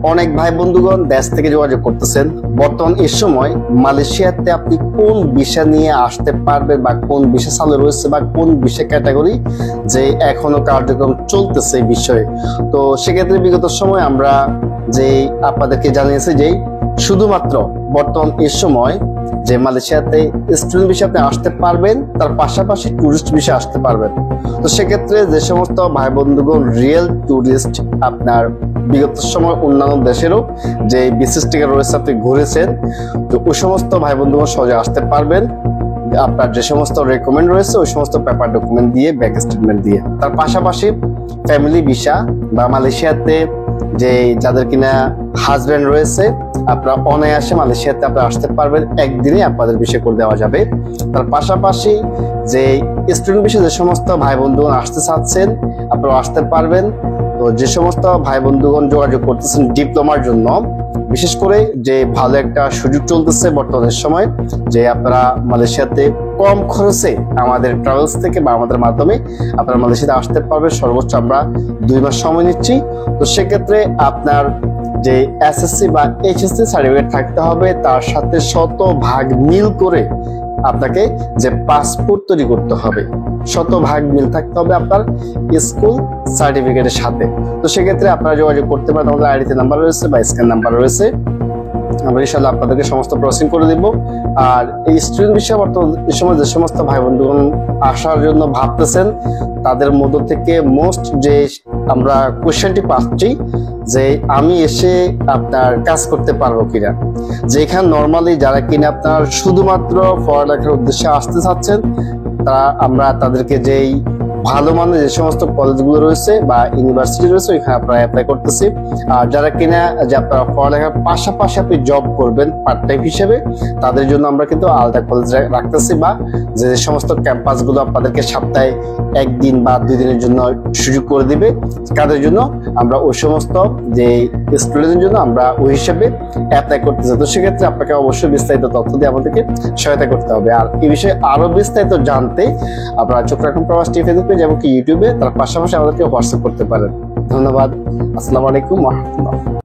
অনেক ভাই বন্ধুগণ দেশ থেকে যোগাযোগ করতেছেন। বর্তমান এই সময় মালয়েশিয়াতে আপনি কোন ভিসা নিয়ে আসতে পারবেন বা কোন ভিসা চালু রয়েছে বা কোন ভিসা ক্যাটাগরি যে এখনো কার্যক্রম চলতেছে এই বিষয়ে। তো সেক্ষেত্রে বিগত সময় আমরা যে আপনাদেরকে জানিয়েছি যে শুধুমাত্র বর্তমান এই সময় যে মালয়েশিয়াতে স্টুডেন্ট ভিসা আপনি আসতে পারবেন, তার পাশাপাশি টুরিস্ট ভিসা আসতে পারবেন। তো সেক্ষেত্রে যে সমস্ত ভাই বন্ধুগণ রিয়েল টুরিস্ট আপনার বিগত সময় অন্যান্য দেশেরও যে বিশেষ টিকা রয়েছে আপনি ঘুরেছেন, তো ওই সমস্ত ভাই বন্ধুগণ সহজে আসতে পারবেন। আপনার যে সমস্ত রেকমেন্ড রয়েছে ওই সমস্ত পেপার ডকুমেন্ট দিয়ে, ব্যাংক স্টেটমেন্ট দিয়ে। তার পাশাপাশি ফ্যামিলি ভিসা বা মালয়েশিয়াতে যে যাদের কিনা হাজব্যান্ড রয়েছে, আপনারা অনায়াসে মালয়েশিয়াতে আপনারা আসতে পারবেন, একদিনে আপনাদের বিষয় করে দেওয়া যাবে। তার পাশাপাশি যে স্টুডেন্ট বিষয়ে যে সমস্ত ভাই বন্ধুগণ আসতে চাচ্ছেন আপনারা আসতে পারবেন। তো যে সমস্ত ভাই বন্ধুগণ যোগাযোগ করতেছেন ডিপ্লোমার জন্য, বিশেষ করে যে ভালো একটা সুযোগ চলতেছে বর্তমানের সময় যে আপনারা মালয়েশিয়াতে কম খরচে আমাদের ট্রাভেলস থেকে বা আমাদের মাধ্যমে আপনারা মালয়েশিয়াতে আসতে পারবেন। সর্বোচ্চ আমরা 2 মাস সময় নিচ্ছি। তো সেক্ষেত্রে আপনার যে এসএসসি বা এইচএসসি সার্টিফিকেট থাকতে হবে, তার সাথে শতভাগ মিল করে আপনাকে যে পাসপোর্ট তৈরি করতে হবে, শতভাগ মিল থাকতে হবে আপনার স্কুল সার্টিফিকেটের সাথে। তো সেক্ষেত্রে আপনারা যোগাযোগ করতে পারেন, আমাদের আইডিতে নাম্বার রয়েছে বা স্ক্যান নাম্বার রয়েছে, আমরা ইনশাআল্লাহ আপনাদেরকে সমস্ত প্রসেসিং করে দিব। আর এই স্টুডেন্ট বিষয়ে বর্তমান এই সময় যে সমস্ত ভাই বন্ধুগণ আসার জন্য ভাবতেছেন, তাদের মধ্য থেকে মোস্ট যে আমরা কোশ্চেনটি পাচ্ছি যে আমি এসে আপনার কাজ করতে পারবো কিনা। যেখানে নর্মালি যারা কিনা আপনার শুধুমাত্র পড়ালেখার উদ্দেশ্যে আসতে চাচ্ছেন, আমরা তাদেরকে যেই ভালো মানের যে সমস্ত কলেজগুলো রয়েছে বা ইউনিভার্সিটি রয়েছে ওইখানে আপনারা অ্যাপ্লাই করতেছি। আর যারা কিনা যে আপনারা পড়ালেখার পাশাপাশি আপনি জব করবেন পার্ট টাইম হিসেবে, তাদের জন্য আমরা কিন্তু আলাদা কলেজ রাখতেছি বা যে সমস্ত ক্যাম্পাসগুলো আপনাদেরকে সপ্তাহে 1 দিন বা 2 দিনের জন্য সুযোগ করে দিবে, কাদের জন্য আমরা ওই সমস্ত যে স্টুডেন্টের জন্য আমরা ওই হিসেবে অ্যাপ্লাই করতেছি। তো সেক্ষেত্রে আপনাকে অবশ্যই বিস্তারিত তথ্য দিয়ে আমাদেরকে সহায়তা করতে হবে। আর এই বিষয়ে আরো বিস্তারিত জানতে আপনারা চোখ রাখুন প্রবাস টিভি ফেসবুক পেজ এবং ইউটিউবে, তার পাশাপাশি আমাদেরকে হোয়াটসঅ্যাপ করতে পারেন। ধন্যবাদ। আসসালামু আলাইকুম ওয়া রাহমাতুল্লাহ।